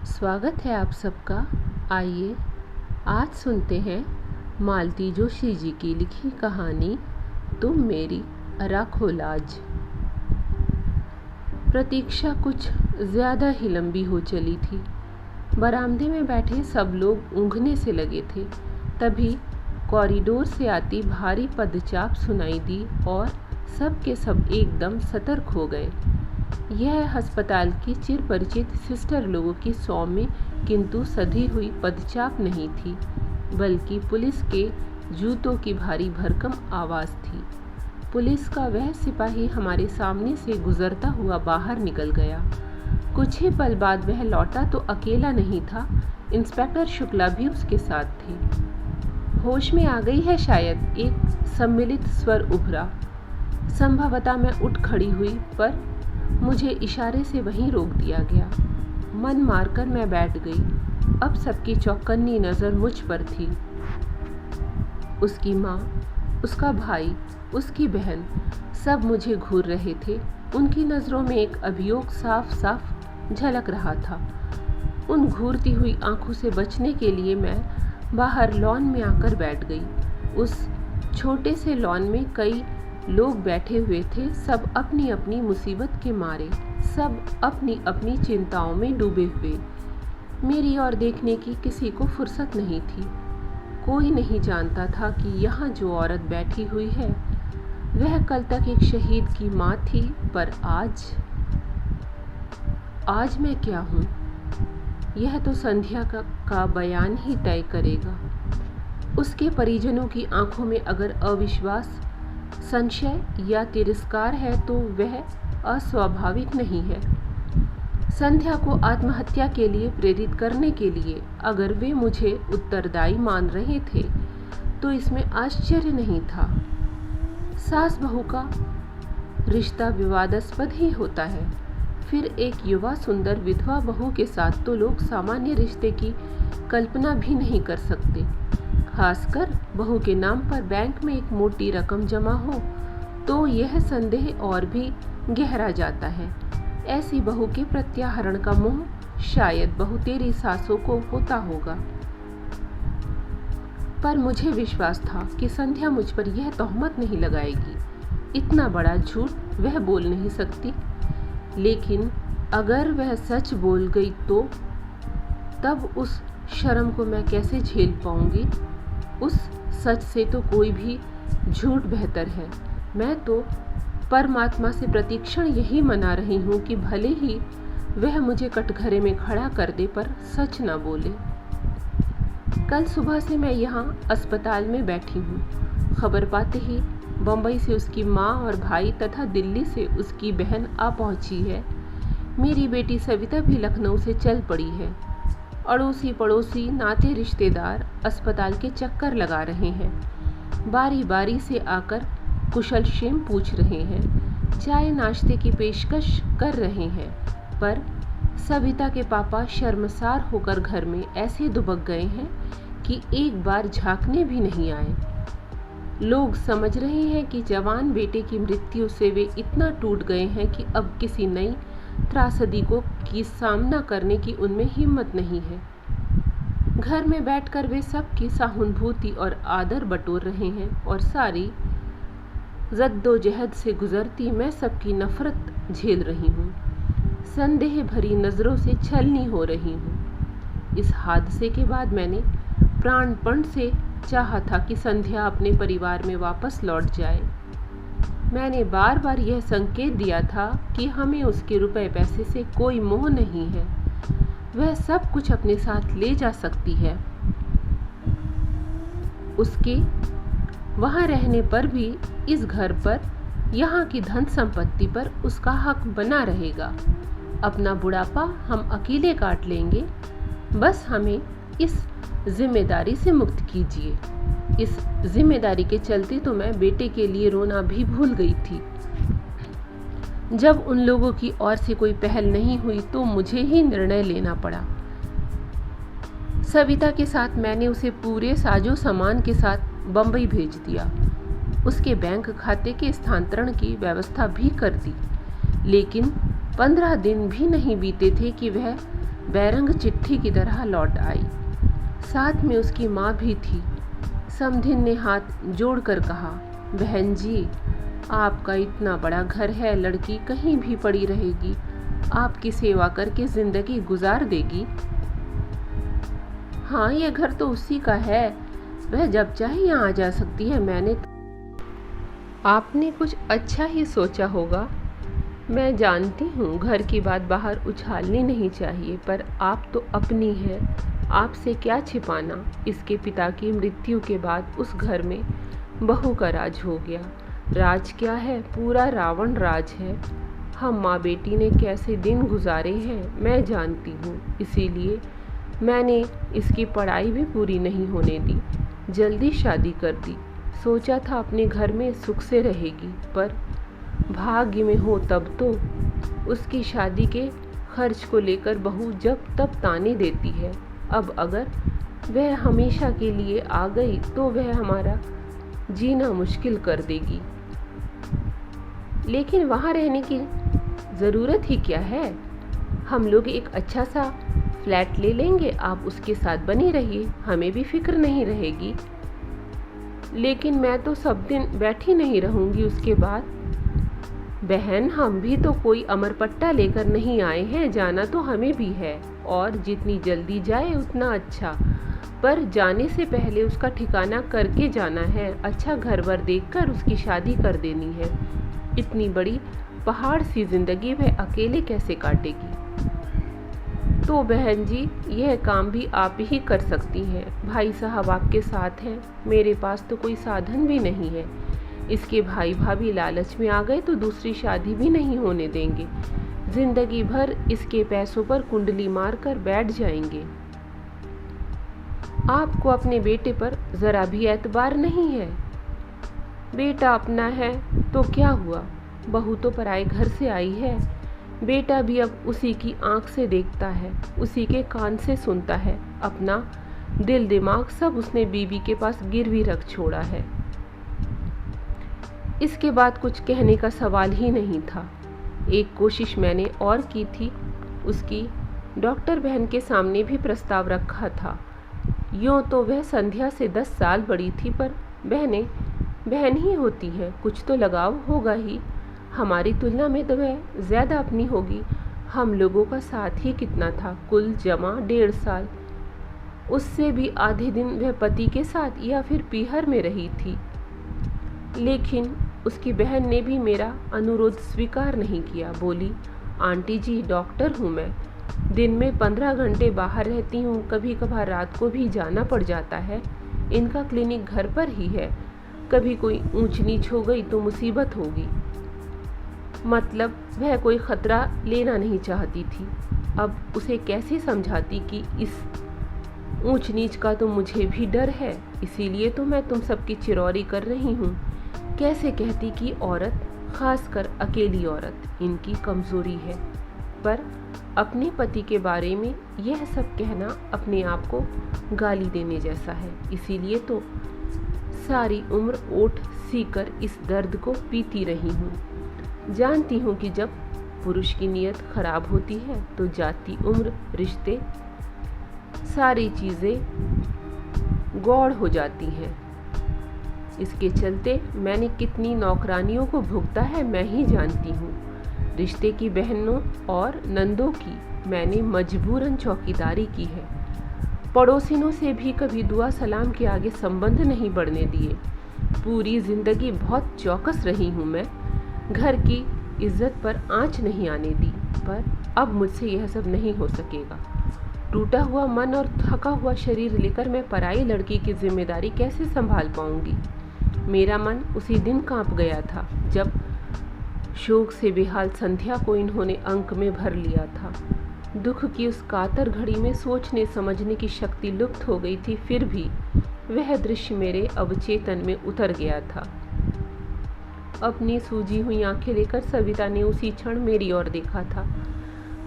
स्वागत है आप सबका। आइए आज सुनते हैं मालती जोशी जी की लिखी कहानी तुम मेरी राखो लाज। प्रतीक्षा कुछ ज़्यादा ही लंबी हो चली थी। बरामदे में बैठे सब लोग ऊँघने से लगे थे। तभी कॉरिडोर से आती भारी पदचाप सुनाई दी और सब के सब एकदम सतर्क हो गए। यह अस्पताल की चिर परिचित सिस्टर लोगों की सौम्य किंतु सधी हुई पदचाप नहीं थी, बल्कि पुलिस के जूतों की भारी भरकम आवाज़ थी। पुलिस का वह सिपाही हमारे सामने से गुजरता हुआ बाहर निकल गया। कुछ ही पल बाद वह लौटा तो अकेला नहीं था, इंस्पेक्टर शुक्ला भी उसके साथ थे। होश में आ गई है शायद, एक सम्मिलित स्वर उभरा। संभवतः मैं उठ खड़ी हुई, पर मुझे इशारे से वहीं रोक दिया गया। मन मारकर मैं बैठ गई। अब सबकी चौकन्नी नज़र मुझ पर थी। उसकी माँ, उसका भाई, उसकी बहन, सब मुझे घूर रहे थे। उनकी नज़रों में एक अभियोग साफ साफ झलक रहा था। उन घूरती हुई आंखों से बचने के लिए मैं बाहर लॉन में आकर बैठ गई। उस छोटे से लॉन में कई लोग बैठे हुए थे, सब अपनी अपनी मुसीबत के मारे, सब अपनी अपनी चिंताओं में डूबे हुए। मेरी ओर देखने की किसी को फुर्सत नहीं थी। कोई नहीं जानता था कि यहाँ जो औरत बैठी हुई है वह कल तक एक शहीद की माँ थी, पर आज मैं क्या हूँ, यह तो संध्या का बयान ही तय करेगा। उसके परिजनों की आंखों में अगर अविश्वास, संशय या तिरस्कार है तो वह अस्वाभाविक नहीं है। संध्या को आत्महत्या के लिए प्रेरित करने के लिए अगर वे मुझे उत्तरदायी मान रहे थे तो इसमें आश्चर्य नहीं था। सास बहू का रिश्ता विवादास्पद ही होता है, फिर एक युवा सुंदर विधवा बहू के साथ तो लोग सामान्य रिश्ते की कल्पना भी नहीं कर सकते। खासकर बहू के नाम पर बैंक में एक मोटी रकम जमा हो तो यह संदेह और भी गहरा जाता है। ऐसी बहू के प्रत्याहरण का मोह शायद बहुतेरी सासों को होता होगा, पर मुझे विश्वास था कि संध्या मुझ पर यह तोहमत नहीं लगाएगी। इतना बड़ा झूठ वह बोल नहीं सकती, लेकिन अगर वह सच बोल गई तो तब उस शर्म को मैं कैसे झेल पाऊंगी। उस सच से तो कोई भी झूठ बेहतर है। मैं तो परमात्मा से प्रतिक्षण यही मना रही हूँ कि भले ही वह मुझे कटघरे में खड़ा कर दे, पर सच न बोले। कल सुबह से मैं यहाँ अस्पताल में बैठी हूँ। खबर पाते ही बम्बई से उसकी माँ और भाई तथा दिल्ली से उसकी बहन आ पहुँची है। मेरी बेटी सविता भी लखनऊ से चल पड़ी है। अड़ोसी पड़ोसी नाते रिश्तेदार अस्पताल के चक्कर लगा रहे हैं, बारी बारी से आकर कुशल क्षेम पूछ रहे हैं, चाय नाश्ते की पेशकश कर रहे हैं, पर सविता के पापा शर्मसार होकर घर में ऐसे दुबक गए हैं कि एक बार झांकने भी नहीं आए। लोग समझ रहे हैं कि जवान बेटे की मृत्यु से वे इतना टूट गए हैं कि अब किसी नई त्रासदी की सामना करने की उनमें हिम्मत नहीं है। घर में बैठकर वे सबकी सहानुभूति और आदर बटोर रहे हैं और सारी जद्दोजहद से गुजरती मैं सबकी नफरत झेल रही हूँ। संदेह भरी नज़रों से छलनी हो रही हूँ। इस हादसे के बाद मैंने प्राणपण से चाहा था कि संध्या अपने परिवार में वापस लौट जाए। मैंने बार बार यह संकेत दिया था कि हमें उसके रुपए पैसे से कोई मोह नहीं है, वह सब कुछ अपने साथ ले जा सकती है। उसके वहाँ रहने पर भी इस घर पर, यहाँ की धन संपत्ति पर उसका हक बना रहेगा। अपना बुढ़ापा हम अकेले काट लेंगे, बस हमें इस जिम्मेदारी से मुक्त कीजिए। इस जिम्मेदारी के चलते तो मैं बेटे के लिए रोना भी भूल गई थी। जब उन लोगों की ओर से कोई पहल नहीं हुई तो मुझे ही निर्णय लेना पड़ा। सविता के साथ मैंने उसे पूरे साजो सामान के साथ बम्बई भेज दिया। उसके बैंक खाते के स्थानांतरण की व्यवस्था भी कर दी, लेकिन 15 दिन भी नहीं बीते थे कि वह बैरंग चिट्ठी की तरह लौट आई। साथ में उसकी माँ भी थी। समधिन ने हाथ जोड़कर कहा, बहन जी, आपका इतना बड़ा घर है, लड़की कहीं भी पड़ी रहेगी, आपकी सेवा करके जिंदगी गुजार देगी। हाँ, ये घर तो उसी का है, वह जब चाहे यहाँ आ जा सकती है। आपने कुछ अच्छा ही सोचा होगा। मैं जानती हूँ घर की बात बाहर उछालनी नहीं चाहिए, पर आप तो अपनी है, आपसे क्या छिपाना। इसके पिता की मृत्यु के बाद उस घर में बहू का राज हो गया। राज क्या है, पूरा रावण राज है। हम माँ बेटी ने कैसे दिन गुजारे हैं मैं जानती हूँ, इसीलिए मैंने इसकी पढ़ाई भी पूरी नहीं होने दी, जल्दी शादी कर दी। सोचा था अपने घर में सुख से रहेगी, पर भाग्य में हो तब तो। उसकी शादी के खर्च को लेकर बहू जब तब ताने देती है। अब अगर वह हमेशा के लिए आ गई तो वह हमारा जीना मुश्किल कर देगी। लेकिन वहाँ रहने की ज़रूरत ही क्या है, हम लोग एक अच्छा सा फ्लैट ले लेंगे, आप उसके साथ बनी रहिए, हमें भी फिक्र नहीं रहेगी। लेकिन मैं तो सब दिन बैठी नहीं रहूँगी उसके बाद। बहन, हम भी तो कोई अमरपट्टा लेकर नहीं आए हैं, जाना तो हमें भी है, और जितनी जल्दी जाए उतना अच्छा। पर जाने से पहले उसका ठिकाना करके जाना है, अच्छा घर वर देखकर उसकी शादी कर देनी है। इतनी बड़ी पहाड़ सी जिंदगी वह अकेले कैसे काटेगी। तो बहन जी, यह काम भी आप ही कर सकती हैं। भाई साहब आपके साथ हैं, मेरे पास तो कोई साधन भी नहीं है। इसके भाई भाभी लालच में आ गए तो दूसरी शादी भी नहीं होने देंगे, जिंदगी भर इसके पैसों पर कुंडली मार कर बैठ जाएंगे। आपको अपने बेटे पर जरा भी एतबार नहीं है। बेटा अपना है तो क्या हुआ, बहू तो पराए घर से आई है। बेटा भी अब उसी की आंख से देखता है, उसी के कान से सुनता है। अपना दिल दिमाग सब उसने बीबी के पास गिरवी रख छोड़ा है। इसके बाद कुछ कहने का सवाल ही नहीं था। एक कोशिश मैंने और की थी, उसकी डॉक्टर बहन के सामने भी प्रस्ताव रखा था। यूँ तो वह संध्या से 10 साल बड़ी थी, पर बहनें बहन ही होती हैं, कुछ तो लगाव होगा ही। हमारी तुलना में तो वह ज़्यादा अपनी होगी। हम लोगों का साथ ही कितना था, कुल जमा 1.5 साल। उससे भी आधे दिन वह पति के साथ या फिर पीहर में रही थी। लेकिन उसकी बहन ने भी मेरा अनुरोध स्वीकार नहीं किया। बोली, आंटी जी, डॉक्टर हूँ मैं, दिन में 15 घंटे बाहर रहती हूँ, कभी कभार रात को भी जाना पड़ जाता है। इनका क्लिनिक घर पर ही है, कभी कोई ऊंच नीच हो गई तो मुसीबत होगी। मतलब वह कोई खतरा लेना नहीं चाहती थी। अब उसे कैसे समझाती कि इस ऊंच नीच का तो मुझे भी डर है, इसीलिए तो मैं तुम सबकी चिरौरी कर रही हूँ। कैसे कहती कि औरत, खासकर अकेली औरत, इनकी कमजोरी है। पर अपने पति के बारे में यह सब कहना अपने आप को गाली देने जैसा है। इसीलिए तो सारी उम्र ओठ सीकर इस दर्द को पीती रही हूँ। जानती हूँ कि जब पुरुष की नीयत खराब होती है तो जाति, उम्र, रिश्ते, सारी चीज़ें गौड़ हो जाती हैं। इसके चलते मैंने कितनी नौकरानियों को भुगता है मैं ही जानती हूँ। रिश्ते की बहनों और नंदों की मैंने मजबूरन चौकीदारी की है। पड़ोसिनों से भी कभी दुआ सलाम के आगे संबंध नहीं बढ़ने दिए। पूरी जिंदगी बहुत चौकस रही हूँ मैं, घर की इज्जत पर आंच नहीं आने दी। पर अब मुझसे यह सब नहीं हो सकेगा। टूटा हुआ मन और थका हुआ शरीर लेकर मैं पराई लड़की की जिम्मेदारी कैसे संभाल पाऊंगी। मेरा मन उसी दिन कांप गया था जब शोक से बेहाल संध्या को इन्होंने अंक में भर लिया था। दुख की उस कातर घड़ी में सोचने समझने की शक्ति लुप्त हो गई थी, फिर भी वह दृश्य मेरे अवचेतन में उतर गया था। अपनी सूजी हुई आंखें लेकर सविता ने उसी क्षण मेरी ओर देखा था।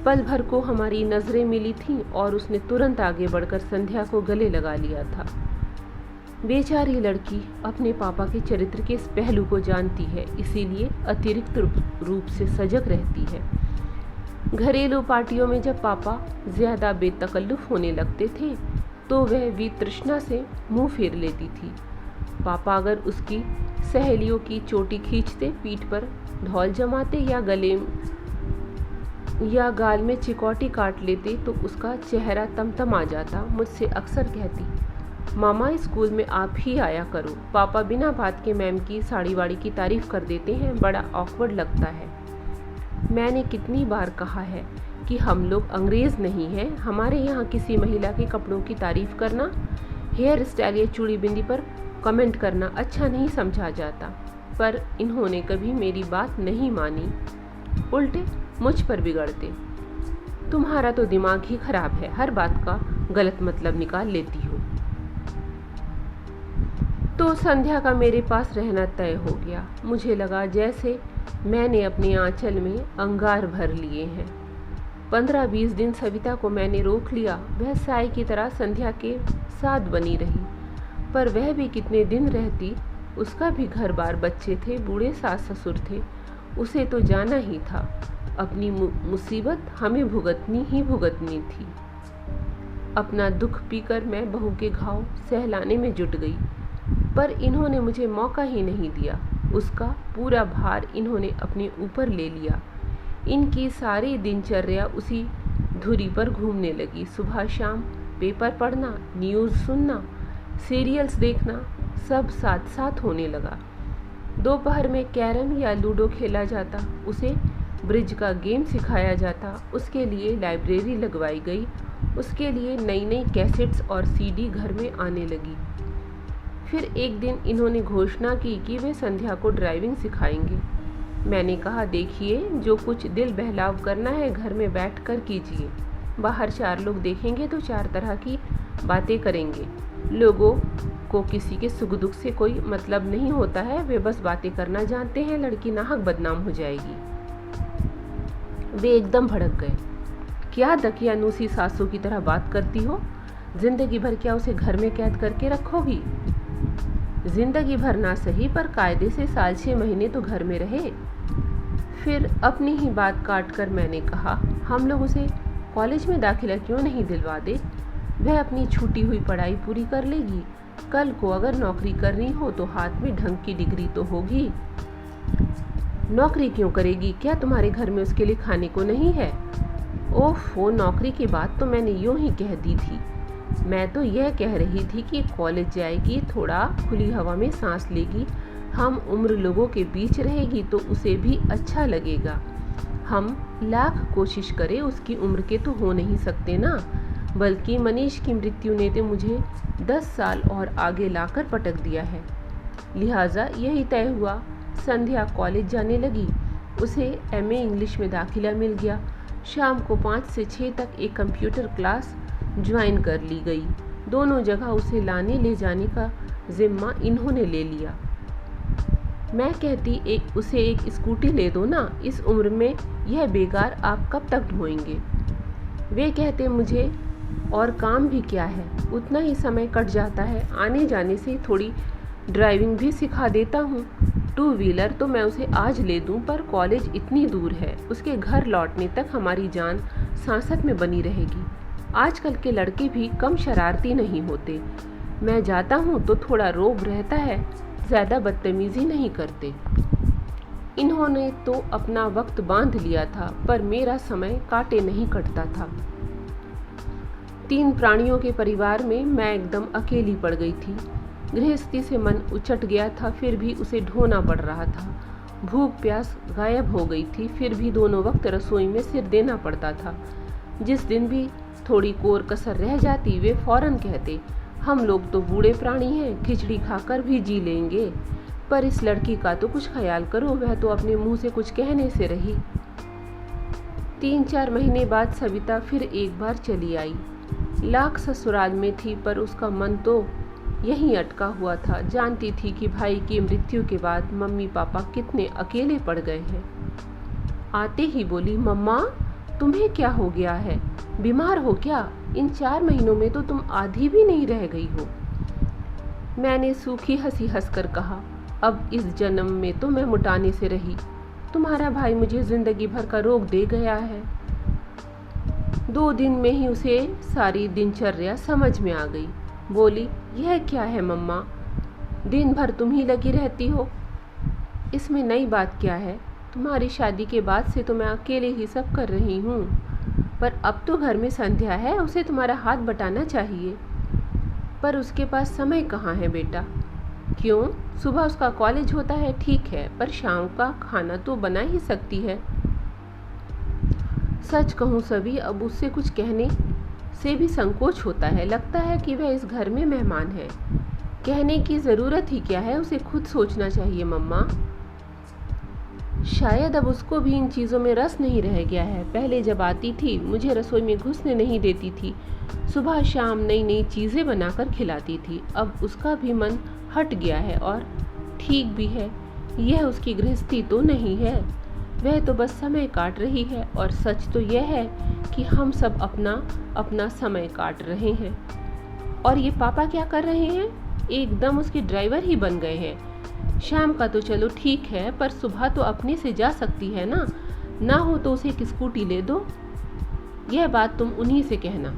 पल भर को हमारी नजरें मिली थीं और उसने तुरंत आगे बढ़कर संध्या को गले लगा लिया था। बेचारी लड़की अपने पापा के चरित्र के इस पहलू को जानती है, इसीलिए अतिरिक्त रूप से सजग रहती है। घरेलू पार्टियों में जब पापा ज़्यादा बेतकल्लुफ़ होने लगते थे तो वह भी तृष्णा से मुंह फेर लेती थी। पापा अगर उसकी सहेलियों की चोटी खींचते, पीठ पर धौल जमाते या गले या गाल में चिकौटी काट लेते तो उसका चेहरा तमतमा जाता। मुझसे अक्सर कहती, मामा स्कूल में आप ही आया करो। पापा बिना बात के मैम की साड़ी वाड़ी की तारीफ़ कर देते हैं, बड़ा ऑकवर्ड लगता है। मैंने कितनी बार कहा है कि हम लोग अंग्रेज़ नहीं हैं। हमारे यहाँ किसी महिला के कपड़ों की तारीफ़ करना, हेयर स्टाइल या चूड़ी बिंदी पर कमेंट करना अच्छा नहीं समझा जाता। पर इन्होंने कभी मेरी बात नहीं मानी, उल्टे मुझ पर बिगड़ते। तुम्हारा तो दिमाग ही खराब है, हर बात का गलत मतलब निकाल लेती हो। तो संध्या का मेरे पास रहना तय हो गया। मुझे लगा जैसे मैंने अपने आंचल में अंगार भर लिए हैं। 15-20 दिन सविता को मैंने रोक लिया। वह साई की तरह संध्या के साथ बनी रही, पर वह भी कितने दिन रहती। उसका भी घर बार, बच्चे थे, बूढ़े सास ससुर थे। उसे तो जाना ही था। अपनी मुसीबत हमें भुगतनी थी। अपना दुख पीकर मैं बहू के घाव सहलाने में जुट गई, पर इन्होंने मुझे मौका ही नहीं दिया। उसका पूरा भार इन्होंने अपने ऊपर ले लिया। इनकी सारी दिनचर्या उसी धुरी पर घूमने लगी। सुबह शाम पेपर पढ़ना, न्यूज़ सुनना, सीरियल्स देखना, सब साथ साथ होने लगा। दोपहर में कैरम या लूडो खेला जाता, उसे ब्रिज का गेम सिखाया जाता, उसके लिए लाइब्रेरी लगवाई गई, उसके लिए नई नई कैसेट्स और सीडी घर में आने लगी। फिर एक दिन इन्होंने घोषणा की कि वे संध्या को ड्राइविंग सिखाएंगे। मैंने कहा, देखिए, जो कुछ दिल बहलाव करना है घर में बैठ कर कीजिए। बाहर 4 लोग देखेंगे तो 4 तरह की बातें करेंगे। लोगों को किसी के सुख दुख से कोई मतलब नहीं होता है, वे बस बातें करना जानते हैं। लड़की नाहक बदनाम हो जाएगी। वे एकदम भड़क गए। क्या दकियानूसी सासों की तरह बात करती हो? जिंदगी भर क्या उसे घर में कैद करके रखोगी? जिंदगी भर ना सही, पर कायदे से साल 6 महीने तो घर में रहे। फिर अपनी ही बात काट कर मैंने कहा, हम लोग उसे कॉलेज में दाखिला क्यों नहीं दिलवा दे? वह अपनी छूटी हुई पढ़ाई पूरी कर लेगी। कल को अगर नौकरी करनी हो तो हाथ में ढंग की डिग्री तो होगी। नौकरी क्यों करेगी? क्या तुम्हारे घर में उसके लिए खाने को नहीं है? ओफो, नौकरी की बात तो मैंने यूं ही कह दी थी। मैं तो यह कह रही थी कि कॉलेज जाएगी, थोड़ा खुली हवा में सांस लेगी, हम उम्र लोगों के बीच रहेगी तो उसे भी अच्छा लगेगा। हम लाख कोशिश करें, उसकी उम्र के तो हो नहीं सकते ना। बल्कि मनीष की मृत्यु ने तो मुझे 10 साल और आगे लाकर पटक दिया है। लिहाजा यही तय हुआ। संध्या कॉलेज जाने लगी। उसे एमए इंग्लिश में दाखिला मिल गया। शाम को 5 से 6 तक एक कंप्यूटर क्लास ज्वाइन कर ली गई। दोनों जगह उसे लाने ले जाने का जिम्मा इन्होंने ले लिया। मैं कहती, उसे एक स्कूटी ले दो ना, इस उम्र में यह बेकार आप कब तक ढोएंगे? वे कहते, मुझे और काम भी क्या है, उतना ही समय कट जाता है, आने जाने से थोड़ी ड्राइविंग भी सिखा देता हूँ। 2 व्हीलर तो मैं उसे आज ले दूँ, पर कॉलेज इतनी दूर है, उसके घर लौटने तक हमारी जान सांसत में बनी रहेगी। आजकल के लड़के भी कम शरारती नहीं होते। मैं जाता हूँ तो थोड़ा रोब रहता है, ज़्यादा बदतमीज़ी नहीं करते। इन्होंने तो अपना वक्त बांध लिया था, पर मेरा समय काटे नहीं कटता था। 3 प्राणियों के परिवार में मैं एकदम अकेली पड़ गई थी। गृहस्थी से मन उचट गया था, फिर भी उसे ढोना पड़ रहा था। भूख प्यास गायब हो गई थी, फिर भी दोनों वक्त रसोई में सिर देना पड़ता था। जिस दिन भी थोड़ी कोर कसर रह जाती, वे फौरन कहते, हम लोग तो बूढ़े प्राणी हैं, खिचड़ी खाकर भी जी लेंगे। पर इस लड़की का तो कुछ ख्याल करो, वह तो अपने मुंह से कुछ कहने से रही। 3-4 महीने बाद सविता फिर एक बार चली आई। लाख ससुराल में थी, पर उसका मन तो यहीं अटका हुआ था। जानती थी कि भाई की मृत्यु के बाद मम्मी पापा कितने अकेले पड़ गए हैं। आते ही बोली, मम्मा तुम्हें क्या हो गया है? बीमार हो क्या? इन 4 महीनों में तो तुम आधी भी नहीं रह गई हो। मैंने सूखी हंसी हंसकर कहा, अब इस जन्म में तो मैं मुटाने से रही। तुम्हारा भाई मुझे जिंदगी भर का रोग दे गया है। 2 दिन में ही उसे सारी दिनचर्या समझ में आ गई। बोली, यह क्या है मम्मा, दिन भर तुम ही लगी रहती हो। इसमें नई बात क्या है, तुम्हारी शादी के बाद से तो मैं अकेले ही सब कर रही हूँ, पर अब तो घर में संध्या है, उसे तुम्हारा हाथ बटाना चाहिए। पर उसके पास समय कहाँ है बेटा। क्यों, सुबह उसका कॉलेज होता है, ठीक है, पर शाम का खाना तो बना ही सकती है। सच कहूँ सभी, अब उससे कुछ कहने से भी संकोच होता है। लगता है कि वह इस घर में मेहमान है। कहने की ज़रूरत ही क्या है, उसे खुद सोचना चाहिए मम्मा। शायद अब उसको भी इन चीज़ों में रस नहीं रह गया है। पहले जब आती थी मुझे रसोई में घुसने नहीं देती थी, सुबह शाम नई नई चीज़ें बनाकर खिलाती थी। अब उसका भी मन हट गया है और ठीक भी है। यह उसकी गृहस्थी तो नहीं है, वह तो बस समय काट रही है। और सच तो यह है कि हम सब अपना अपना समय काट रहे हैं। और ये पापा क्या कर रहे हैं, एकदम उसके ड्राइवर ही बन गए हैं। शाम का तो चलो ठीक है, पर सुबह तो अपने से जा सकती है ना हो तो उसे एक स्कूटी ले दो। यह बात तुम उन्हीं से कहना।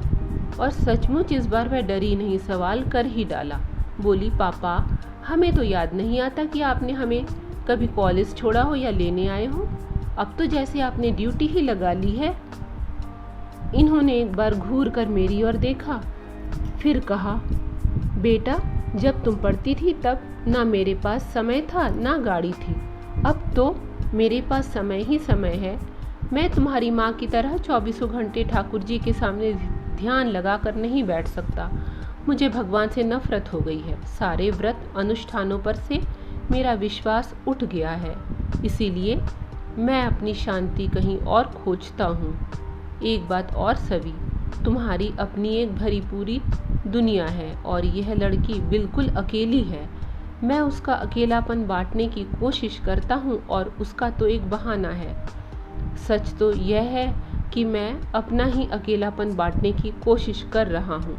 और सचमुच इस बार वह डरी नहीं, सवाल कर ही डाला। बोली, पापा हमें तो याद नहीं आता कि आपने हमें कभी कॉलेज छोड़ा हो या लेने आए हो। अब तो जैसे आपने ड्यूटी ही लगा ली है। इन्होंने एक बार घूर कर मेरी ओर देखा, फिर कहा, बेटा जब तुम पढ़ती थी तब ना मेरे पास समय था ना गाड़ी थी, अब तो मेरे पास समय ही समय है। मैं तुम्हारी माँ की तरह 24 घंटे ठाकुर जी के सामने ध्यान लगा कर नहीं बैठ सकता। मुझे भगवान से नफरत हो गई है। सारे व्रत अनुष्ठानों पर से मेरा विश्वास उठ गया है, इसीलिए मैं अपनी शांति कहीं और खोजता हूँ। एक बात और सवी, तुम्हारी अपनी एक भरी पूरी दुनिया है और यह लड़की बिल्कुल अकेली है। मैं उसका अकेलापन बांटने की कोशिश करता हूँ और उसका तो एक बहाना है। सच तो यह है कि मैं अपना ही अकेलापन बांटने की कोशिश कर रहा हूँ।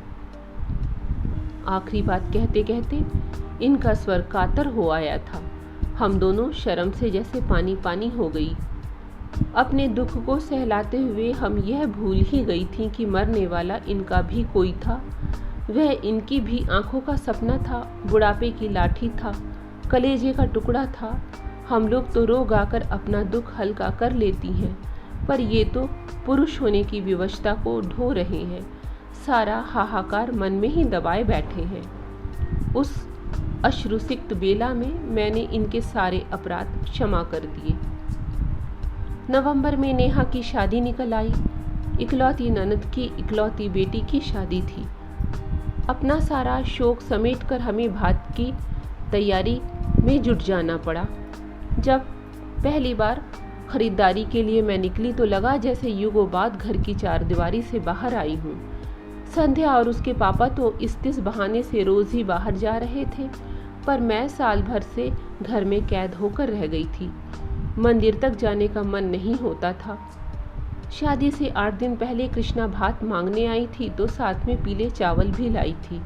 आखिरी बात कहते कहते इनका स्वर कातर हो आया था। हम दोनों शर्म से जैसे पानी पानी हो गई। अपने दुख को सहलाते हुए हम यह भूल ही गई थी कि मरने वाला इनका भी कोई था। वह इनकी भी आंखों का सपना था, बुढ़ापे की लाठी था, कलेजे का टुकड़ा था। हम लोग तो रो गाकर अपना दुख हल्का कर लेती हैं, पर ये तो पुरुष होने की विवशता को ढो रहे हैं। सारा हाहाकार मन में ही दबाए बैठे हैं। उस अश्रुसिक्त बेला में मैंने इनके सारे अपराध क्षमा कर दिए। नवंबर में नेहा की शादी निकल आई। इकलौती ननद की इकलौती बेटी की शादी थी। अपना सारा शौक समेटकर हमें भात की तैयारी में जुट जाना पड़ा। जब पहली बार खरीदारी के लिए मैं निकली तो लगा जैसे युगों बाद घर की चारदीवारी से बाहर आई हूँ। संध्या और उसके पापा तो इस बहाने से रोज ही बाहर जा रहे थे, पर मैं साल भर से घर में कैद होकर रह गई थी। मंदिर तक जाने का मन नहीं होता था। शादी से 8 दिन पहले कृष्णा भात मांगने आई थी तो साथ में पीले चावल भी लाई थी।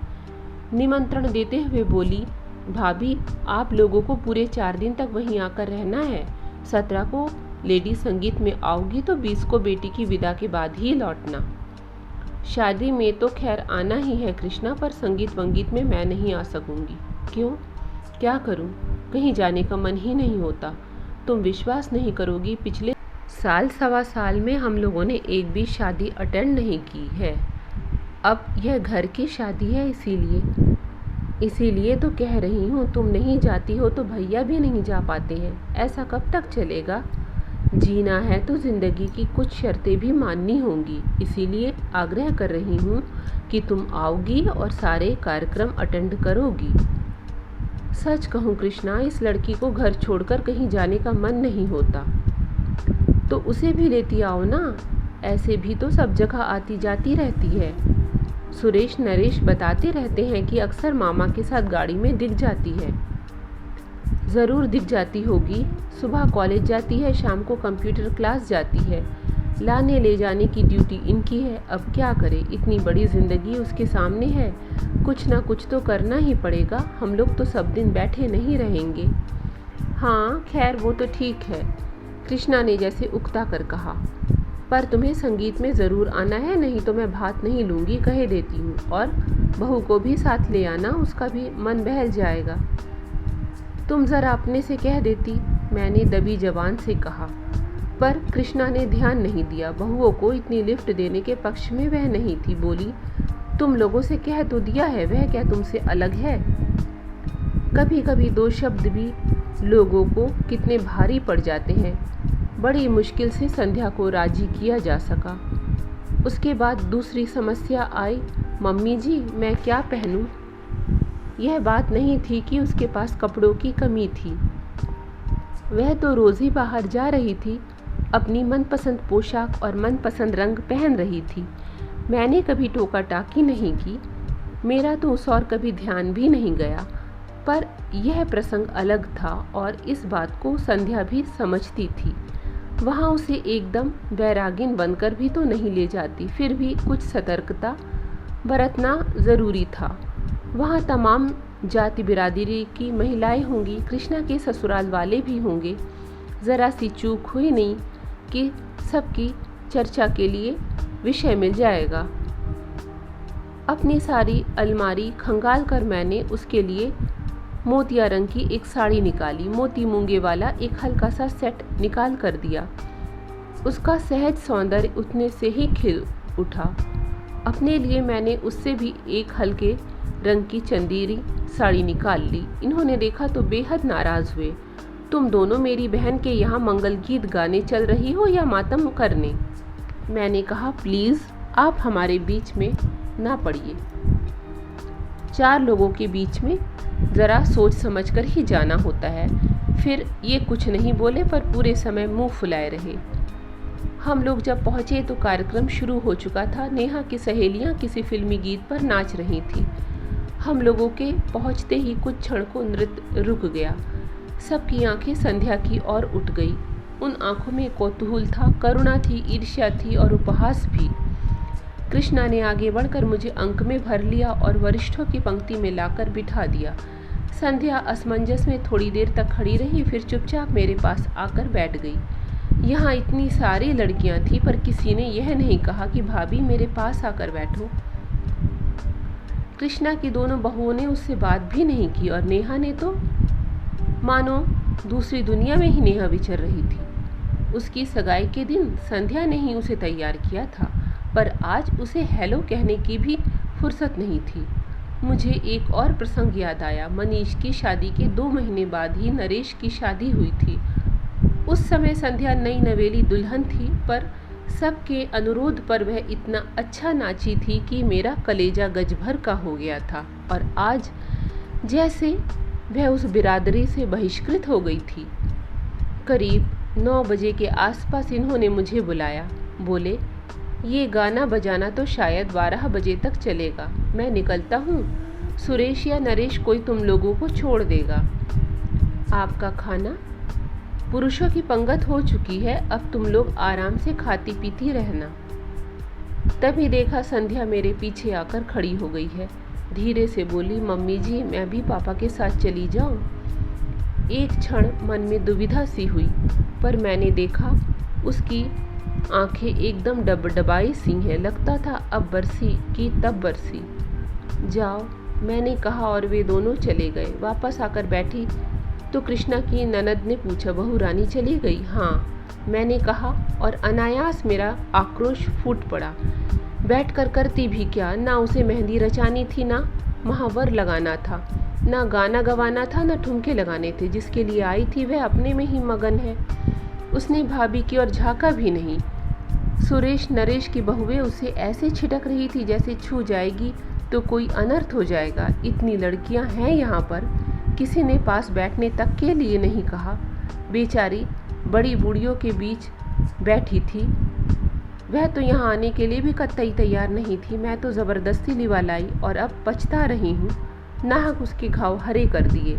निमंत्रण देते हुए बोली, भाभी आप लोगों को पूरे 4 दिन तक वहीं आकर रहना है। 17 को लेडी संगीत में आओगी तो 20 को बेटी की विदा के बाद ही लौटना। शादी में तो खैर आना ही है कृष्णा, पर संगीत वंगीत में मैं नहीं आ सकूंगी। क्यों, क्या करूं, कहीं जाने का मन ही नहीं होता। तुम विश्वास नहीं करोगी, पिछले साल सवा साल में हम लोगों ने एक भी शादी अटेंड नहीं की है। अब यह घर की शादी है, इसीलिए तो कह रही हूँ। तुम नहीं जाती हो तो भैया भी नहीं जा पाते हैं। ऐसा कब तक चलेगा? जीना है तो जिंदगी की कुछ शर्तें भी माननी होंगी, इसीलिए आग्रह कर रही हूँ कि तुम आओगी और सारे कार्यक्रम अटेंड करोगी। सच कहूँ कृष्णा, इस लड़की को घर छोड़कर कहीं जाने का मन नहीं होता, तो उसे भी लेती आओ ना। ऐसे भी तो सब जगह आती जाती रहती है। सुरेश नरेश बताते रहते हैं कि अक्सर मामा के साथ गाड़ी में दिख जाती है। ज़रूर दिख जाती होगी। सुबह कॉलेज जाती है, शाम को कंप्यूटर क्लास जाती है। लाने ले जाने की ड्यूटी इनकी है। अब क्या करे, इतनी बड़ी ज़िंदगी उसके सामने है, कुछ ना कुछ तो करना ही पड़ेगा। हम लोग तो सब दिन बैठे नहीं रहेंगे। हाँ खैर वो तो ठीक है, कृष्णा ने जैसे उकता कर कहा, पर तुम्हें संगीत में ज़रूर आना है, नहीं तो मैं भात नहीं लूँगी, कहे देती हूँ। और बहू को भी साथ ले आना, उसका भी मन बहल जाएगा। तुम ज़रा अपने से कह देती, मैंने दबी जबान से कहा। पर कृष्णा ने ध्यान नहीं दिया। बहुओं को इतनी लिफ्ट देने के पक्ष में वह नहीं थी। बोली, तुम लोगों से कह तो दिया है, वह क्या तुमसे अलग है? कभी कभी दो शब्द भी लोगों को कितने भारी पड़ जाते हैं। बड़ी मुश्किल से संध्या को राजी किया जा सका। उसके बाद दूसरी समस्या आई, मम्मी जी मैं क्या पहनूं? यह बात नहीं थी कि उसके पास कपड़ों की कमी थी। वह तो रोज़ ही बाहर जा रही थी, अपनी मनपसंद पोशाक और मनपसंद रंग पहन रही थी। मैंने कभी टोका टाकी नहीं की, मेरा तो उस और कभी ध्यान भी नहीं गया। पर यह प्रसंग अलग था और इस बात को संध्या भी समझती थी। वहाँ उसे एकदम वैरागिन बनकर भी तो नहीं ले जाती, फिर भी कुछ सतर्कता बरतना ज़रूरी था। वहाँ तमाम जाति बिरादरी की महिलाएं होंगी, कृष्णा के ससुराल वाले भी होंगे। ज़रा सी चूक हुई नहीं कि सबकी चर्चा के लिए विषय मिल जाएगा। अपनी सारी अलमारी खंगाल कर मैंने उसके लिए मोतिया रंग की एक साड़ी निकाली, मोती मूंगे वाला एक हल्का सा सेट निकाल कर दिया। उसका सहज सौंदर्य उतने से ही खिल उठा। अपने लिए मैंने उससे भी एक हल्के रंग की चंदेरी साड़ी निकाल ली। इन्होंने देखा तो बेहद नाराज़ हुए। तुम दोनों मेरी बहन के यहाँ मंगल गीत गाने चल रही हो या मातम करने? मैंने कहा, प्लीज़ आप हमारे बीच में ना पड़िए। 4 लोगों के बीच में ज़रा सोच समझ कर ही जाना होता है। फिर ये कुछ नहीं बोले पर पूरे समय मुंह फुलाए रहे। हम लोग जब पहुँचे तो कार्यक्रम शुरू हो चुका था। नेहा की सहेलियाँ किसी फिल्मी गीत पर नाच रही थी। हम लोगों के पहुँचते ही कुछ क्षण को नृत्य रुक गया। सबकी आंखें संध्या की ओर उठ गई। उन आंखों में कौतूहल था, करुणा थी, ईर्ष्या थी और उपहास भी। कृष्णा ने आगे बढ़कर मुझे अंक में भर लिया और वरिष्ठों की पंक्ति में लाकर बिठा दिया। संध्या असमंजस में थोड़ी देर तक खड़ी रही, फिर चुपचाप मेरे पास आकर बैठ गई। यहाँ इतनी सारी लड़कियाँ थीं पर किसी ने यह नहीं कहा कि भाभी मेरे पास आकर बैठो। कृष्णा की दोनों बहुओं ने उससे बात भी नहीं की और नेहा ने तो मानो दूसरी दुनिया में ही नेहा विचर रही थी। उसकी सगाई के दिन संध्या ने ही उसे तैयार किया था, पर आज उसे हेलो कहने की भी फुर्सत नहीं थी। मुझे एक और प्रसंग याद आया। मनीष की शादी के 2 महीने बाद ही नरेश की शादी हुई थी। उस समय संध्या नई नवेली दुल्हन थी, पर सबके अनुरोध पर वह इतना अच्छा नाची थी कि मेरा कलेजा गजभर का हो गया था। और आज जैसे वह उस बिरादरी से बहिष्कृत हो गई थी। करीब 9 बजे के आसपास इन्होंने मुझे बुलाया। बोले, ये गाना बजाना तो शायद 12 बजे तक चलेगा। मैं निकलता हूँ, सुरेश या नरेश कोई तुम लोगों को छोड़ देगा। आपका खाना? पुरुषों की पंगत हो चुकी है, अब तुम लोग आराम से खाती पीती रहना। तभी देखा संध्या मेरे पीछे आकर खड़ी हो गई है। धीरे से बोली, मम्मी जी मैं भी पापा के साथ चली जाऊं? एक क्षण मन में दुविधा सी हुई, पर मैंने देखा उसकी आंखें एकदम डबडबाई सी हैं। लगता था अब बरसी कि तब बरसी। जाओ, मैंने कहा और वे दोनों चले गए। वापस आकर बैठी तो कृष्णा की ननद ने पूछा, बहू रानी चली गई? हाँ, मैंने कहा और अनायास मेरा आक्रोश फूट पड़ा। बैठकर करती भी क्या? ना उसे मेहंदी रचानी थी, ना महावर लगाना था, ना गाना गवाना था, ना ठुमके लगाने थे। जिसके लिए आई थी वह अपने में ही मगन है। उसने भाभी की ओर झाँका भी नहीं। सुरेश नरेश की बहुएं उसे ऐसे छिटक रही थी जैसे छू जाएगी तो कोई अनर्थ हो जाएगा। इतनी लड़कियां हैं यहाँ पर, किसी ने पास बैठने तक के लिए नहीं कहा। बेचारी बड़ी बूढ़ियों के बीच बैठी थी। वह तो यहाँ आने के लिए भी कतई तैयार नहीं थी। मैं तो ज़बरदस्ती लिवा लाई और अब पछता रही हूँ। नाहक उसके घाव हरे कर दिए।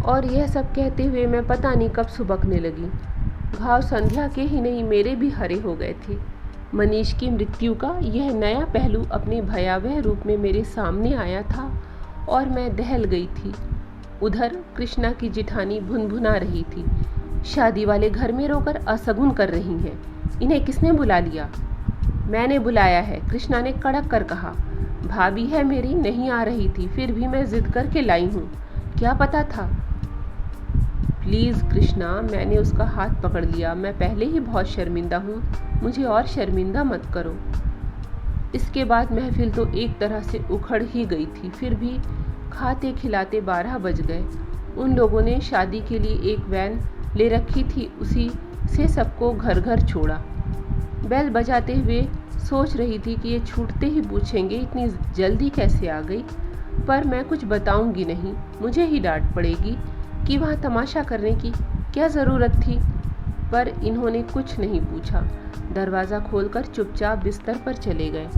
और यह सब कहते हुए मैं पता नहीं कब सुबकने लगी। घाव संध्या के ही नहीं मेरे भी हरे हो गए थे। मनीष की मृत्यु का यह नया पहलू अपने भयावह रूप में मेरे सामने आया था और मैं दहल गई थी। उधर कृष्णा की जिठानी भुनभुना रही थी। शादी वाले घर में रोकर असगुन कर रही हैं। इन्हें किसने बुला लिया? मैंने बुलाया है, कृष्णा ने कड़क कर कहा। भाभी है मेरी, नहीं आ रही थी, फिर भी मैं जिद करके लाई हूँ। क्या पता था? प्लीज़ कृष्णा, मैंने उसका हाथ पकड़ लिया। मैं पहले ही बहुत शर्मिंदा हूँ, मुझे और शर्मिंदा मत करो। इसके बाद महफिल तो एक तरह से उखड़ ही गई थी। फिर भी खाते खिलाते 12 बज गए। उन लोगों ने शादी के लिए एक वैन ले रखी थी, उसी से सबको घर घर छोड़ा। बेल बजाते हुए सोच रही थी कि ये छूटते ही पूछेंगे इतनी जल्दी कैसे आ गई, पर मैं कुछ बताऊंगी नहीं, मुझे ही डांट पड़ेगी कि वहाँ तमाशा करने की क्या ज़रूरत थी। पर इन्होंने कुछ नहीं पूछा, दरवाज़ा खोलकर चुपचाप बिस्तर पर चले गए।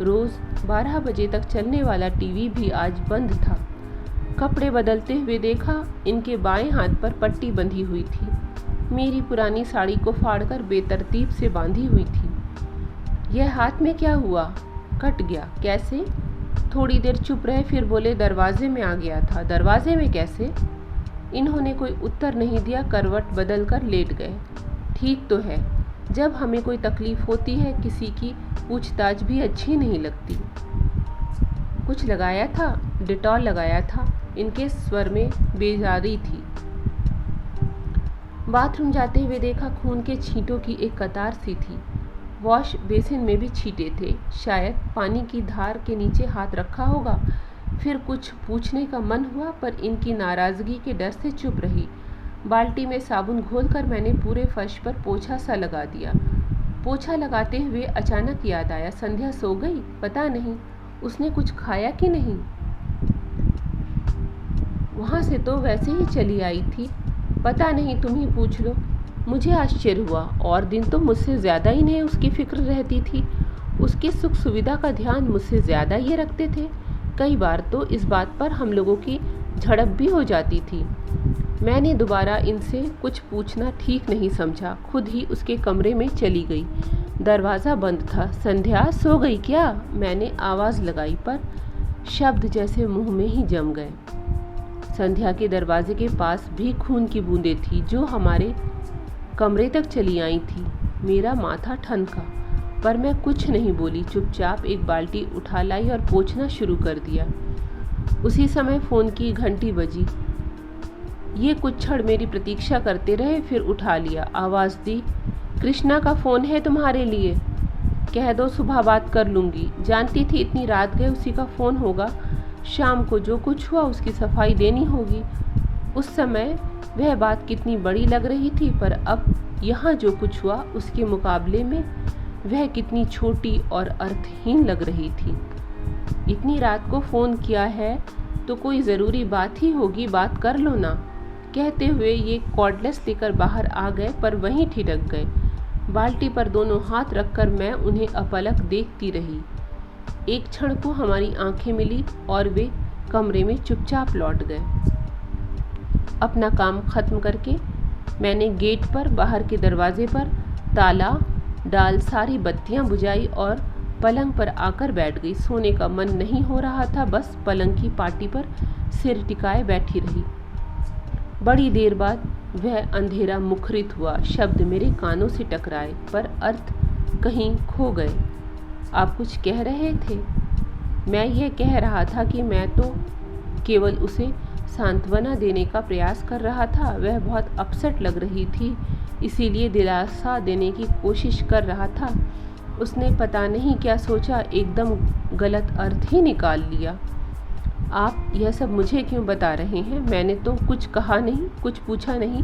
रोज़ 12 बजे तक चलने वाला टीवी भी आज बंद था। कपड़े बदलते हुए देखा, इनके बाएं हाथ पर पट्टी बंधी हुई थी। मेरी पुरानी साड़ी को फाड़कर बेतरतीब से बांधी हुई थी। यह हाथ में क्या हुआ? कट गया। कैसे? थोड़ी देर चुप रहे, फिर बोले दरवाजे में आ गया था। दरवाजे में कैसे? इन्होंने कोई उत्तर नहीं दिया, करवट बदल कर लेट गए। ठीक तो है, जब हमें कोई तकलीफ होती है किसी की पूछताछ भी अच्छी नहीं लगती। कुछ लगाया था? डिटॉल लगाया था। इनके स्वर में बेजारी थी। बाथरूम जाते हुए देखा, खून के छींटों की एक कतार सी थी। वॉश बेसिन में भी छींटे थे। शायद पानी की धार के नीचे हाथ रखा होगा। फिर कुछ पूछने का मन हुआ, पर इनकी नाराज़गी के डर से चुप रही। बाल्टी में साबुन घोलकर मैंने पूरे फर्श पर पोछा सा लगा दिया। पोछा लगाते हुए अचानक याद आया, संध्या सो गई? पता नहीं उसने कुछ खाया कि नहीं। वहाँ से तो वैसे ही चली आई थी। पता नहीं, तुम ही पूछ लो। मुझे आश्चर्य हुआ, और दिन तो मुझसे ज़्यादा ही नहीं उसकी फिक्र रहती थी। उसकी सुख सुविधा का ध्यान मुझसे ज़्यादा ये रखते थे। कई बार तो इस बात पर हम लोगों की झड़प भी हो जाती थी। मैंने दोबारा इनसे कुछ पूछना ठीक नहीं समझा, खुद ही उसके कमरे में चली गई। दरवाज़ा बंद था। संध्या सो गई क्या? मैंने आवाज़ लगाई, पर शब्द जैसे मुंह में ही जम गए। संध्या के दरवाजे के पास भी खून की बूंदें थी, जो हमारे कमरे तक चली आई थी। मेरा माथा ठनका, पर मैं कुछ नहीं बोली। चुपचाप एक बाल्टी उठा लाई और पोंछना शुरू कर दिया। उसी समय फ़ोन की घंटी बजी। ये कुछ क्षण मेरी प्रतीक्षा करते रहे, फिर उठा लिया। आवाज़ दी, कृष्णा का फ़ोन है तुम्हारे लिए। कह दो सुबह बात कर लूँगी। जानती थी इतनी रात गए उसी का फ़ोन होगा। शाम को जो कुछ हुआ उसकी सफाई देनी होगी। उस समय वह बात कितनी बड़ी लग रही थी, पर अब यहाँ जो कुछ हुआ उसके मुकाबले में वह कितनी छोटी और अर्थहीन लग रही थी। इतनी रात को फ़ोन किया है तो कोई ज़रूरी बात ही होगी, बात कर लो ना। कहते हुए ये कॉर्डलेस लेकर बाहर आ गए, पर वहीं ठिठक गए। बाल्टी पर दोनों हाथ रखकर मैं उन्हें अपलक देखती रही। एक क्षण को हमारी आंखें मिली और वे कमरे में चुपचाप लौट गए। अपना काम खत्म करके मैंने गेट पर बाहर के दरवाजे पर ताला डाल सारी बत्तियां बुझाई और पलंग पर आकर बैठ गई। सोने का मन नहीं हो रहा था, बस पलंग की पाटी पर सिर टिकाए बैठी रही। बड़ी देर बाद वह अंधेरा मुखरित हुआ। शब्द मेरे कानों से टकराए, पर अर्थ कहीं खो गए। आप कुछ कह रहे थे? मैं यह कह रहा था कि मैं तो केवल उसे सांत्वना देने का प्रयास कर रहा था। वह बहुत अपसेट लग रही थी, इसीलिए दिलासा देने की कोशिश कर रहा था। उसने पता नहीं क्या सोचा, एकदम गलत अर्थ ही निकाल लिया। आप यह सब मुझे क्यों बता रहे हैं? मैंने तो कुछ कहा नहीं, कुछ पूछा नहीं।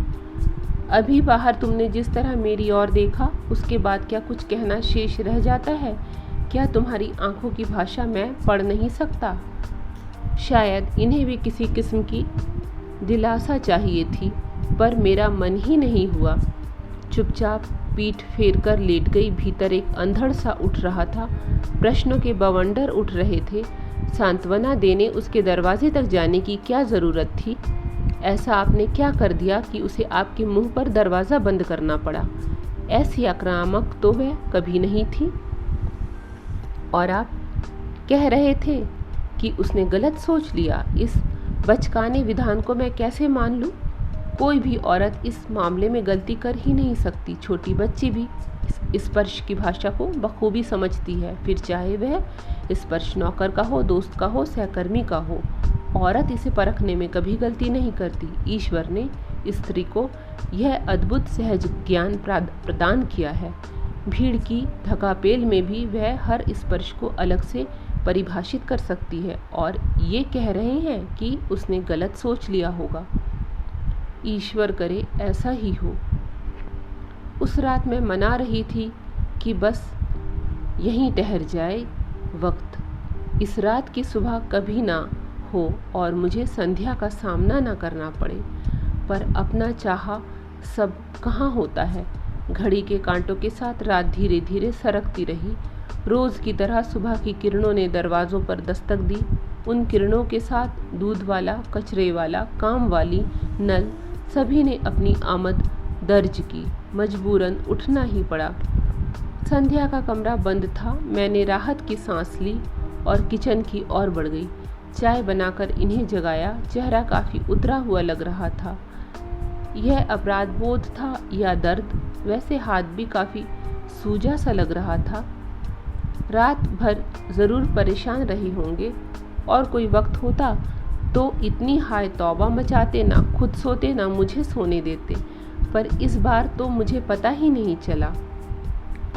अभी बाहर तुमने जिस तरह मेरी ओर देखा, उसके बाद क्या कुछ कहना शेष रह जाता है? क्या तुम्हारी आंखों की भाषा मैं पढ़ नहीं सकता? शायद इन्हें भी किसी किस्म की दिलासा चाहिए थी, पर मेरा मन ही नहीं हुआ। चुपचाप पीठ फेर कर लेट गई। भीतर एक अंधड़ सा उठ रहा था, प्रश्नों के बवंडर उठ रहे थे। सांत्वना देने उसके दरवाजे तक जाने की क्या ज़रूरत थी? ऐसा आपने क्या कर दिया कि उसे आपके मुंह पर दरवाज़ा बंद करना पड़ा? ऐसी आक्रामक तो वह कभी नहीं थी। और आप कह रहे थे कि उसने गलत सोच लिया। इस बचकाने विधान को मैं कैसे मान लूं? कोई भी औरत इस मामले में गलती कर ही नहीं सकती। छोटी बच्ची भी स्पर्श की भाषा को बखूबी समझती है, फिर चाहे वह स्पर्श नौकर का हो, दोस्त का हो, सहकर्मी का हो। औरत इसे परखने में कभी गलती नहीं करती। ईश्वर ने स्त्री को यह अद्भुत सहज ज्ञान प्रदान किया है। भीड़ की धकापेल में भी वह हर स्पर्श को अलग से परिभाषित कर सकती है और ये कह रहे हैं कि उसने गलत सोच लिया होगा। ईश्वर करे ऐसा ही हो। उस रात मैं मना रही थी कि बस यहीं ठहर जाए वक्त, इस रात की सुबह कभी ना हो और मुझे संध्या का सामना ना करना पड़े। पर अपना चाहा सब कहाँ होता है। घड़ी के कांटों के साथ रात धीरे धीरे सरकती रही। रोज़ की तरह सुबह की किरणों ने दरवाज़ों पर दस्तक दी। उन किरणों के साथ दूध वाला, कचरे वाला, काम वाली, नल, सभी ने अपनी आमद दर्ज की। मजबूरन उठना ही पड़ा। संध्या का कमरा बंद था। मैंने राहत की सांस ली और किचन की ओर बढ़ गई। चाय बनाकर इन्हें जगाया। चेहरा काफ़ी उतरा हुआ लग रहा था। यह अपराध बोध था या दर्द? वैसे हाथ भी काफ़ी सूजा सा लग रहा था। रात भर ज़रूर परेशान रहे होंगे और कोई वक्त होता तो इतनी हाय तौबा मचाते, ना खुद सोते ना मुझे सोने देते। पर इस बार तो मुझे पता ही नहीं चला।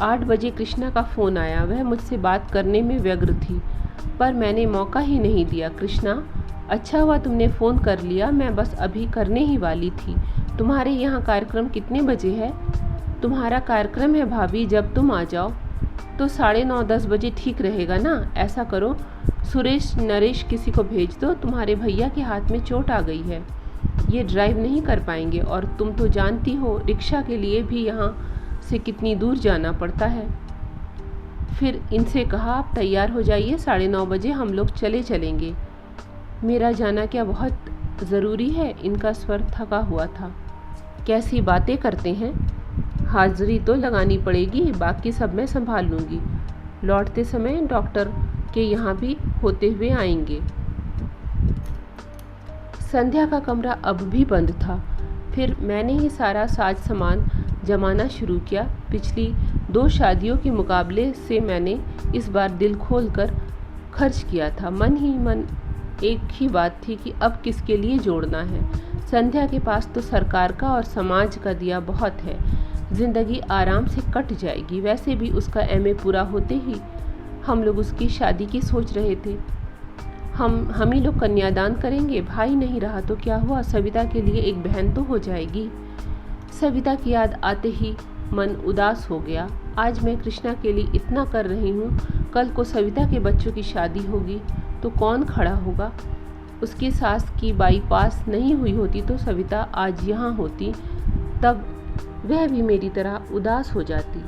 8 बजे कृष्णा का फ़ोन आया। वह मुझसे बात करने में व्यग्र थी, पर मैंने मौका ही नहीं दिया। कृष्णा, अच्छा हुआ तुमने फ़ोन कर लिया, मैं बस अभी करने ही वाली थी। तुम्हारे यहाँ कार्यक्रम कितने बजे है? तुम्हारा कार्यक्रम है भाभी, जब तुम आ जाओ तो 9:30-10 बजे ठीक रहेगा ना? ऐसा करो, सुरेश नरेश किसी को भेज दो, तुम्हारे भैया के हाथ में चोट आ गई है, ये ड्राइव नहीं कर पाएंगे और तुम तो जानती हो रिक्शा के लिए भी यहाँ से कितनी दूर जाना पड़ता है। फिर इनसे कहा आप तैयार हो जाइए, 9:30 बजे हम लोग चलेंगे। मेरा जाना क्या बहुत ज़रूरी है? इनका स्वर थका हुआ था। कैसी बातें करते हैं? हाजिरी तो लगानी पड़ेगी, बाकी सब मैं संभाल लूँगी। लौटते समय डॉक्टर के यहाँ भी होते हुए आएंगे। संध्या का कमरा अब भी बंद था। फिर मैंने ही सारा साज सामान जमाना शुरू किया। पिछली 2 शादियों के मुकाबले से मैंने इस बार दिल खोल कर खर्च किया था। मन ही मन एक ही बात थी कि अब किसके लिए जोड़ना है। संध्या के पास तो सरकार का और समाज का दिया बहुत है, ज़िंदगी आराम से कट जाएगी। वैसे भी उसका MA पूरा होते ही हम लोग उसकी शादी की सोच रहे थे। हम ही लोग कन्यादान करेंगे। भाई नहीं रहा तो क्या हुआ, सविता के लिए एक बहन तो हो जाएगी। सविता की याद आते ही मन उदास हो गया। आज मैं कृष्णा के लिए इतना कर रही हूँ, कल को सविता के बच्चों की शादी होगी तो कौन खड़ा होगा? उसकी सास की बाईपास नहीं हुई होती तो सविता आज यहाँ होती, तब वह भी मेरी तरह उदास हो जाती।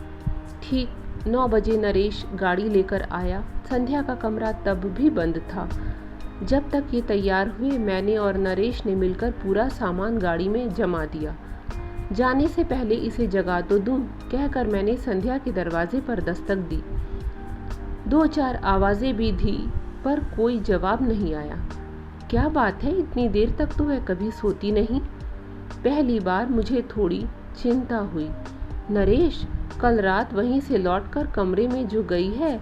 ठीक 9 बजे नरेश गाड़ी लेकर आया। संध्या का कमरा तब भी बंद था। जब तक ये तैयार हुए, मैंने और नरेश ने मिलकर पूरा सामान गाड़ी में जमा दिया। जाने से पहले इसे जगा तो दूं, कहकर मैंने संध्या के दरवाजे पर दस्तक दी। 2-4 आवाज़ें भी दी, पर कोई जवाब नहीं आया। क्या बात है, इतनी देर तक तो वह कभी सोती नहीं। पहली बार मुझे थोड़ी चिंता हुई। नरेश, कल रात वहीं से लौटकर कमरे में जो गई है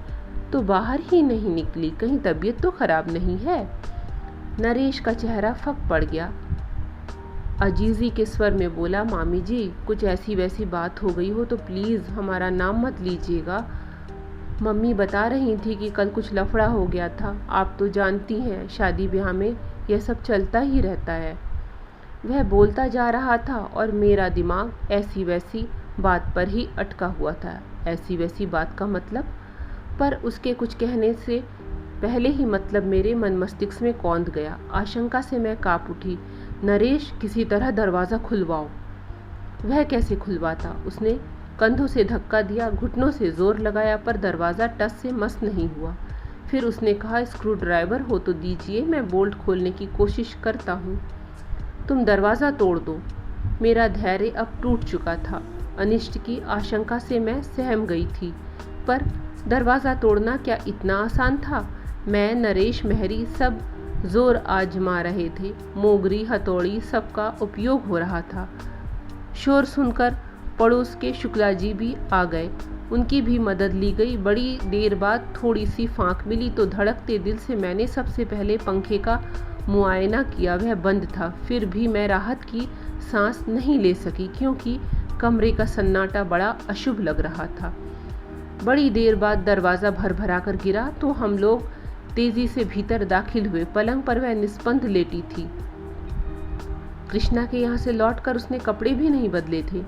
तो बाहर ही नहीं निकली, कहीं तबीयत तो खराब नहीं है? नरेश का चेहरा फक पड़ गया। अजीज़ी के स्वर में बोला, मामी जी, कुछ ऐसी वैसी बात हो गई हो तो प्लीज़ हमारा नाम मत लीजिएगा। मम्मी बता रही थी कि कल कुछ लफड़ा हो गया था। आप तो जानती हैं, शादी ब्याह में यह सब चलता ही रहता है। वह बोलता जा रहा था और मेरा दिमाग ऐसी वैसी बात पर ही अटका हुआ था। ऐसी वैसी बात का मतलब? पर उसके कुछ कहने से पहले ही मतलब मेरे मन मस्तिष्क में कौंध गया। आशंका से मैं काँप उठी। नरेश, किसी तरह दरवाज़ा खुलवाओ। वह कैसे खुलवाता? उसने कंधों से धक्का दिया, घुटनों से जोर लगाया, पर दरवाज़ा टस से मस नहीं हुआ। फिर उसने कहा, स्क्रू ड्राइवर हो तो दीजिए, मैं बोल्ट खोलने की कोशिश करता हूँ। तुम दरवाज़ा तोड़ दो। मेरा धैर्य अब टूट चुका था। अनिष्ट की आशंका से मैं सहम गई थी, पर दरवाज़ा तोड़ना क्या इतना आसान था? मैं, नरेश, मेहरी सब जोर आजमा रहे थे। मोगरी, हथौड़ी सबका उपयोग हो रहा था। शोर सुनकर पड़ोस के शुक्ला जी भी आ गए। उनकी भी मदद ली गई। बड़ी देर बाद थोड़ी सी फांक मिली तो धड़कते दिल से मैंने सबसे पहले पंखे का मुआयना किया। वह बंद था। फिर भी मैं राहत की सांस नहीं ले सकी, क्योंकि कमरे का सन्नाटा बड़ा अशुभ लग रहा था। बड़ी देर बाद दरवाज़ा भरभरा कर गिरा तो हम लोग तेजी से भीतर दाखिल हुए। पलंग पर वह निस्पंद लेटी थी। कृष्णा के यहाँ से लौटकर उसने कपड़े भी नहीं बदले थे।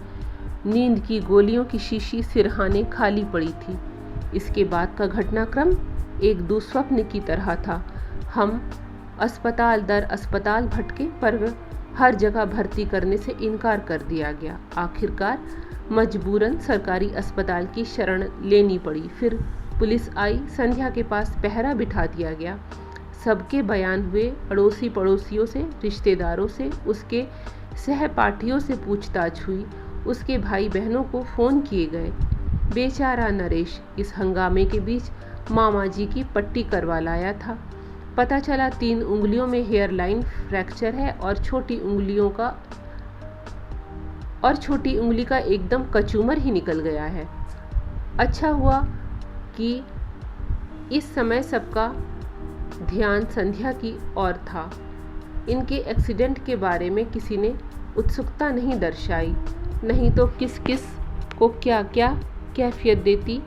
नींद की गोलियों की शीशी सिरहाने खाली पड़ी थी। इसके बाद का घटनाक्रम एक दुस्वप्न की तरह था। हम अस्पताल दर अस्पताल भटके, पर हर जगह भर्ती करने से इनकार कर दिया गया। आखिरकार मजबूरन सरकारी अस्पताल की शरण लेनी पड़ी। फिर पुलिस आई। संध्या के पास पहरा बिठा दिया गया। सबके बयान हुए। अड़ोसी पड़ोसियों से, रिश्तेदारों से, उसके सहपाठियों से पूछताछ हुई। उसके भाई बहनों को फ़ोन किए गए। बेचारा नरेश इस हंगामे के बीच मामा जी की पट्टी करवा लाया था। पता चला 3 उंगलियों में हेयर लाइन फ्रैक्चर है और छोटी उंगली का एकदम कचूमर ही निकल गया है। अच्छा हुआ कि इस समय सबका ध्यान संध्या की ओर था। इनके एक्सीडेंट के बारे में किसी ने उत्सुकता नहीं दर्शाई, नहीं तो किस किस को क्या क्या कैफियत देती।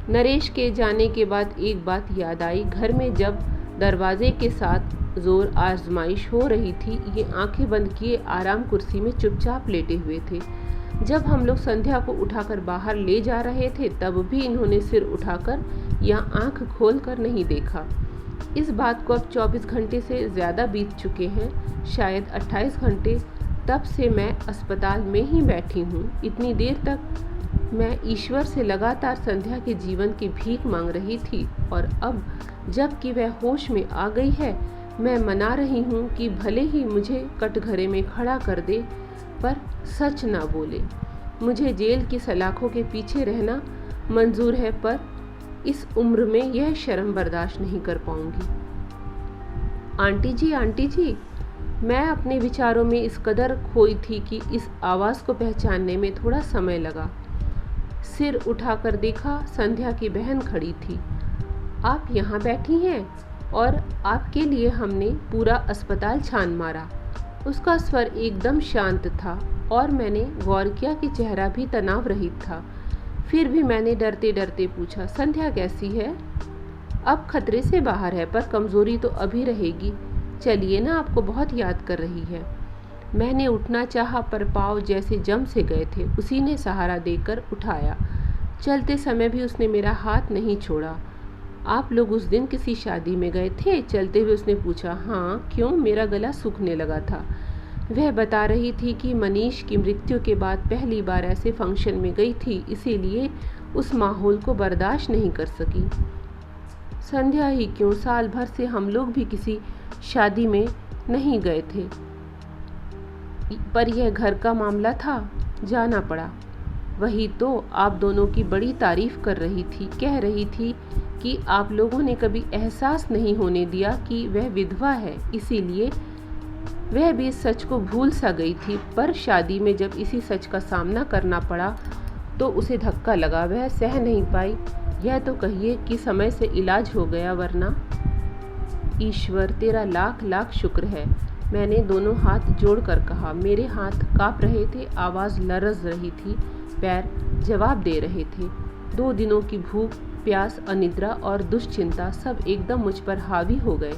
नरेश के जाने के बाद एक बात याद आई। घर में जब दरवाजे के साथ जोर आजमाइश हो रही थी, ये आंखें बंद किए आराम कुर्सी में चुपचाप लेटे हुए थे। जब हम लोग संध्या को उठाकर बाहर ले जा रहे थे, तब भी इन्होंने सिर उठाकर या आंख खोलकर नहीं देखा। इस बात को अब 24 घंटे से ज़्यादा बीत चुके हैं, शायद 28 घंटे। तब से मैं अस्पताल में ही बैठी हूँ। इतनी देर तक मैं ईश्वर से लगातार संध्या के जीवन की भीख मांग रही थी, और अब जबकि वह होश में आ गई है, मैं मना रही हूँ कि भले ही मुझे कटघरे में खड़ा कर दे, पर सच ना बोले। मुझे जेल की सलाखों के पीछे रहना मंजूर है, पर इस उम्र में यह शर्म बर्दाश्त नहीं कर पाऊंगी। आंटी जी, मैं अपने विचारों में इस कदर खोई थी कि इस आवाज़ को पहचानने में थोड़ा समय लगा। सिर उठाकर देखा, संध्या की बहन खड़ी थी। आप यहाँ बैठी हैं, और आपके लिए हमने पूरा अस्पताल छान मारा। उसका स्वर एकदम शांत था, और मैंने गौर किया कि चेहरा भी तनाव रहित था। फिर भी मैंने डरते डरते पूछा, संध्या कैसी है? अब खतरे से बाहर है, पर कमज़ोरी तो अभी रहेगी। चलिए ना, आपको बहुत याद कर रही है। मैंने उठना चाहा, पर पाँव जैसे जम से गए थे। उसी ने सहारा देकर उठाया। चलते समय भी उसने मेरा हाथ नहीं छोड़ा। आप लोग उस दिन किसी शादी में गए थे? चलते हुए उसने पूछा। हाँ, क्यों? मेरा गला सूखने लगा था। वह बता रही थी कि मनीष की मृत्यु के बाद पहली बार ऐसे फंक्शन में गई थी, इसीलिए उस माहौल को बर्दाश्त नहीं कर सकी। संध्या ही क्यों, साल भर से हम लोग भी किसी शादी में नहीं गए थे, पर यह घर का मामला था, जाना पड़ा। वही तो आप दोनों की बड़ी तारीफ कर रही थी। कह रही थी कि आप लोगों ने कभी एहसास नहीं होने दिया कि वह विधवा है, इसीलिए वह भी इस सच को भूल सा गई थी। पर शादी में जब इसी सच का सामना करना पड़ा तो उसे धक्का लगा, वह सह नहीं पाई। यह तो कहिए कि समय से इलाज हो गया, वरना। ईश्वर तेरा लाख लाख शुक्र है, मैंने दोनों हाथ जोड़कर कहा। मेरे हाथ काँप रहे थे, आवाज़ लरज रही थी, पैर जवाब दे रहे थे। 2 दिनों की भूख, प्यास, अनिद्रा और दुश्चिंता सब एकदम मुझ पर हावी हो गए।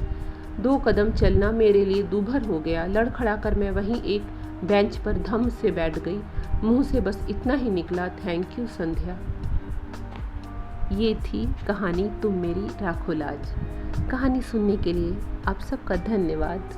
2 कदम चलना मेरे लिए दूभर हो गया। लड़खड़ाकर मैं वहीं एक बेंच पर धम से बैठ गई। मुंह से बस इतना ही निकला, थैंक यू संध्या। ये थी कहानी तुम मेरी राखो लाज। कहानी सुनने के लिए आप सबका धन्यवाद।